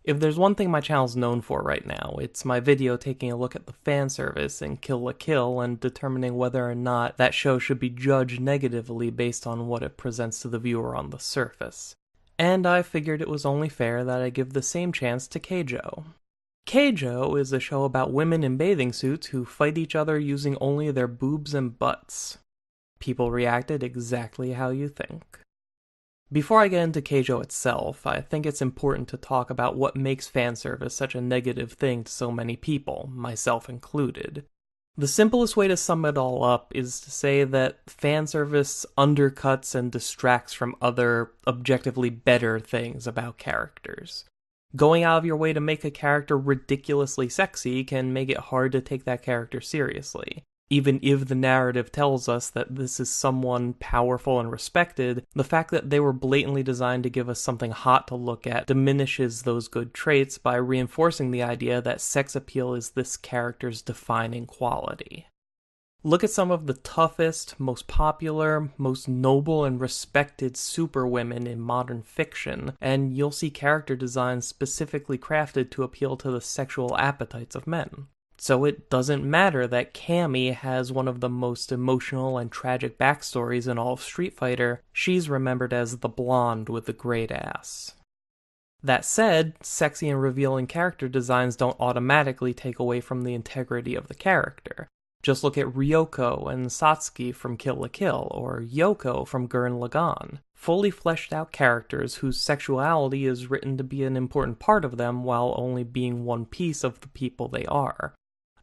If there's one thing my channel's known for right now, it's my video taking a look at the fan service in Kill la Kill and determining whether or not that show should be judged negatively based on what it presents to the viewer on the surface. And I figured it was only fair that I give the same chance to Keijo. Keijo is a show about women in bathing suits who fight each other using only their boobs and butts. People reacted exactly how you think. Before I get into Keijo itself, I think it's important to talk about what makes fanservice such a negative thing to so many people, myself included. The simplest way to sum it all up is to say that fanservice undercuts and distracts from other, objectively better things about characters. Going out of your way to make a character ridiculously sexy can make it hard to take that character seriously. Even if the narrative tells us that this is someone powerful and respected, the fact that they were blatantly designed to give us something hot to look at diminishes those good traits by reinforcing the idea that sex appeal is this character's defining quality. Look at some of the toughest, most popular, most noble and respected superwomen in modern fiction, and you'll see character designs specifically crafted to appeal to the sexual appetites of men. So it doesn't matter that Cammy has one of the most emotional and tragic backstories in all of Street Fighter, she's remembered as the blonde with the great ass. That said, sexy and revealing character designs don't automatically take away from the integrity of the character. Just look at Ryoko and Satsuki from Kill la Kill, or Yoko from Gurren Lagann. Fully fleshed out characters whose sexuality is written to be an important part of them while only being one piece of the people they are.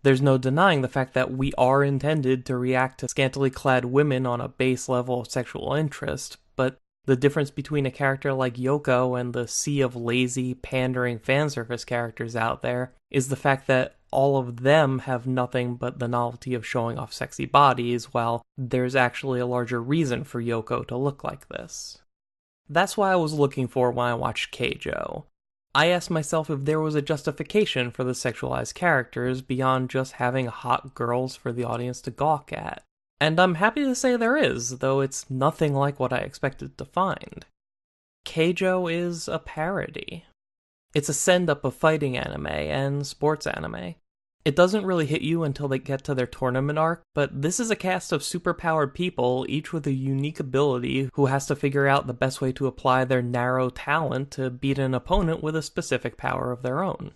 There's no denying the fact that we are intended to react to scantily clad women on a base level of sexual interest, but the difference between a character like Yoko and the sea of lazy, pandering fanservice characters out there is the fact that all of them have nothing but the novelty of showing off sexy bodies, while there's actually a larger reason for Yoko to look like this. That's what I was looking for when I watched Keijo. I asked myself if there was a justification for the sexualized characters beyond just having hot girls for the audience to gawk at. And I'm happy to say there is, though it's nothing like what I expected to find. Keijo is a parody. It's a send-up of fighting anime and sports anime. It doesn't really hit you until they get to their tournament arc, but this is a cast of superpowered people, each with a unique ability, who has to figure out the best way to apply their narrow talent to beat an opponent with a specific power of their own.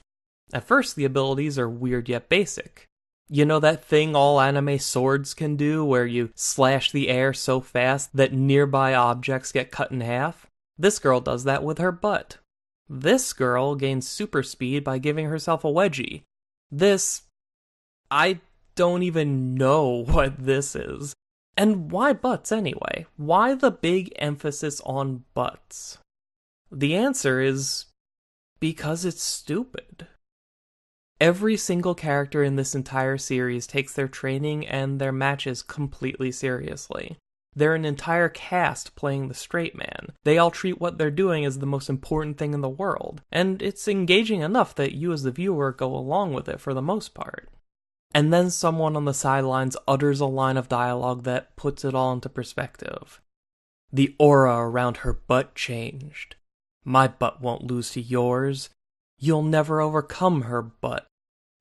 At first, the abilities are weird yet basic. You know that thing all anime swords can do, where you slash the air so fast that nearby objects get cut in half? This girl does that with her butt. This girl gains super speed by giving herself a wedgie. I don't even know what this is. And why butts anyway? Why the big emphasis on butts? The answer is because it's stupid. Every single character in this entire series takes their training and their matches completely seriously. They're an entire cast playing the straight man. They all treat what they're doing as the most important thing in the world, and it's engaging enough that you as the viewer go along with it for the most part. And then someone on the sidelines utters a line of dialogue that puts it all into perspective. The aura around her butt changed. My butt won't lose to yours. You'll never overcome her butt.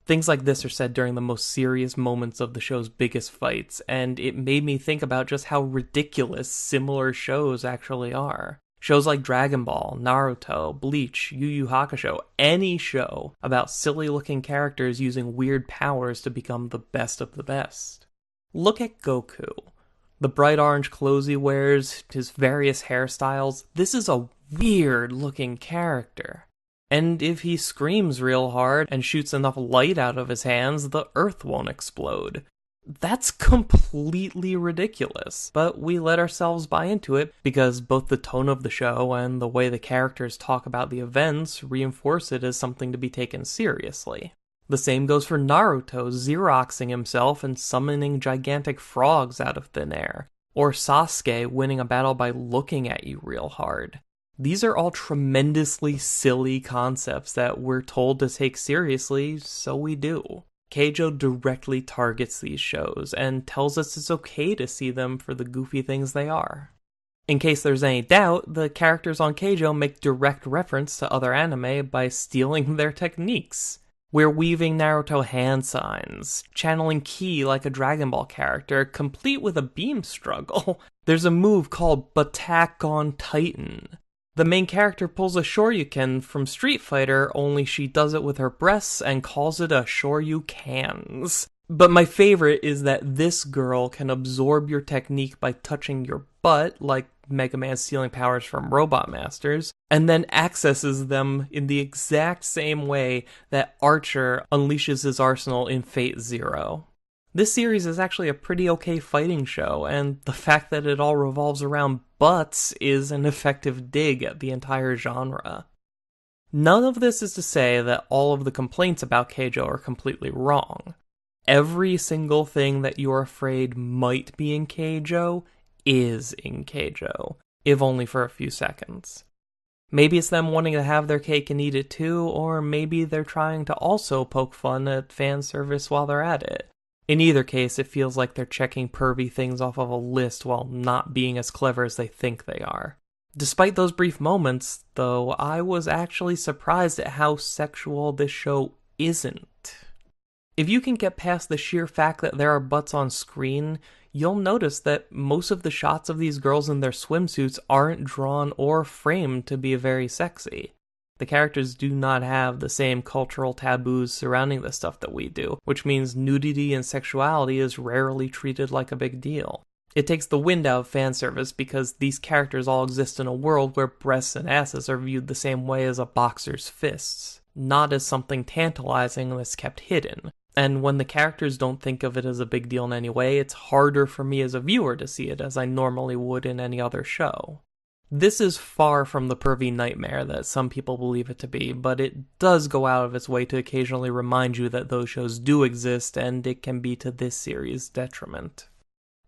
Things like this are said during the most serious moments of the show's biggest fights, and it made me think about just how ridiculous similar shows actually are. Shows like Dragon Ball, Naruto, Bleach, Yu Yu Hakusho, any show about silly-looking characters using weird powers to become the best of the best. Look at Goku. The bright orange clothes he wears, his various hairstyles, this is a weird-looking character. And if he screams real hard and shoots enough light out of his hands, the earth won't explode. That's completely ridiculous, but we let ourselves buy into it because both the tone of the show and the way the characters talk about the events reinforce it as something to be taken seriously. The same goes for Naruto xeroxing himself and summoning gigantic frogs out of thin air, or Sasuke winning a battle by looking at you real hard. These are all tremendously silly concepts that we're told to take seriously, so we do. Keijo directly targets these shows and tells us it's okay to see them for the goofy things they are. In case there's any doubt, the characters on Keijo make direct reference to other anime by stealing their techniques. We're weaving Naruto hand signs, channeling ki like a Dragon Ball character, complete with a beam struggle. There's a move called Batak on Titan. The main character pulls a Shoryuken from Street Fighter, only she does it with her breasts and calls it a Shoryukans. But my favorite is that this girl can absorb your technique by touching your butt, like Mega Man stealing powers from Robot Masters, and then accesses them in the exact same way that Archer unleashes his arsenal in Fate Zero. This series is actually a pretty okay fighting show, and the fact that it all revolves around butts is an effective dig at the entire genre. None of this is to say that all of the complaints about Keijo are completely wrong. Every single thing that you're afraid might be in Keijo is in Keijo, if only for a few seconds. Maybe it's them wanting to have their cake and eat it too, or maybe they're trying to also poke fun at fan service while they're at it. In either case, it feels like they're checking pervy things off of a list while not being as clever as they think they are. Despite those brief moments, though, I was actually surprised at how sexual this show isn't. If you can get past the sheer fact that there are butts on screen, you'll notice that most of the shots of these girls in their swimsuits aren't drawn or framed to be very sexy. The characters do not have the same cultural taboos surrounding the stuff that we do, which means nudity and sexuality is rarely treated like a big deal. It takes the wind out of fan service because these characters all exist in a world where breasts and asses are viewed the same way as a boxer's fists, not as something tantalizing that's kept hidden. And when the characters don't think of it as a big deal in any way, it's harder for me as a viewer to see it as I normally would in any other show. This is far from the pervy nightmare that some people believe it to be, but it does go out of its way to occasionally remind you that those shows do exist, and it can be to this series' detriment.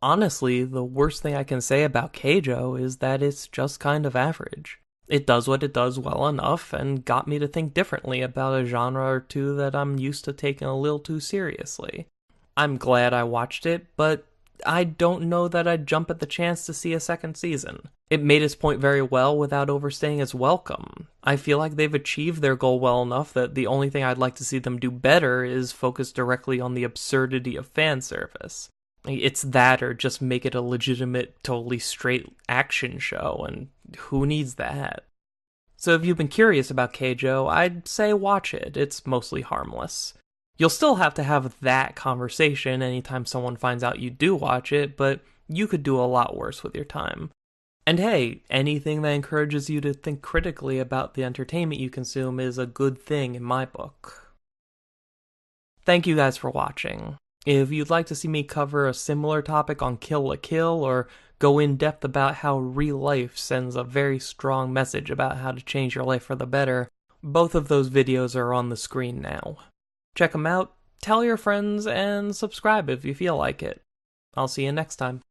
Honestly, the worst thing I can say about Keijo is that it's just kind of average. It does what it does well enough, and got me to think differently about a genre or two that I'm used to taking a little too seriously. I'm glad I watched it, but I don't know that I'd jump at the chance to see a second season. It made its point very well without overstaying its welcome. I feel like they've achieved their goal well enough that the only thing I'd like to see them do better is focus directly on the absurdity of fan service. It's that, or just make it a legitimate, totally straight action show, and who needs that? So if you've been curious about Keijo, I'd say watch it. It's mostly harmless. You'll still have to have that conversation anytime someone finds out you do watch it, but you could do a lot worse with your time. And hey, anything that encourages you to think critically about the entertainment you consume is a good thing in my book. Thank you guys for watching. If you'd like to see me cover a similar topic on Kill la Kill, or go in depth about how real life sends a very strong message about how to change your life for the better, both of those videos are on the screen now. Check them out, tell your friends, and subscribe if you feel like it. I'll see you next time.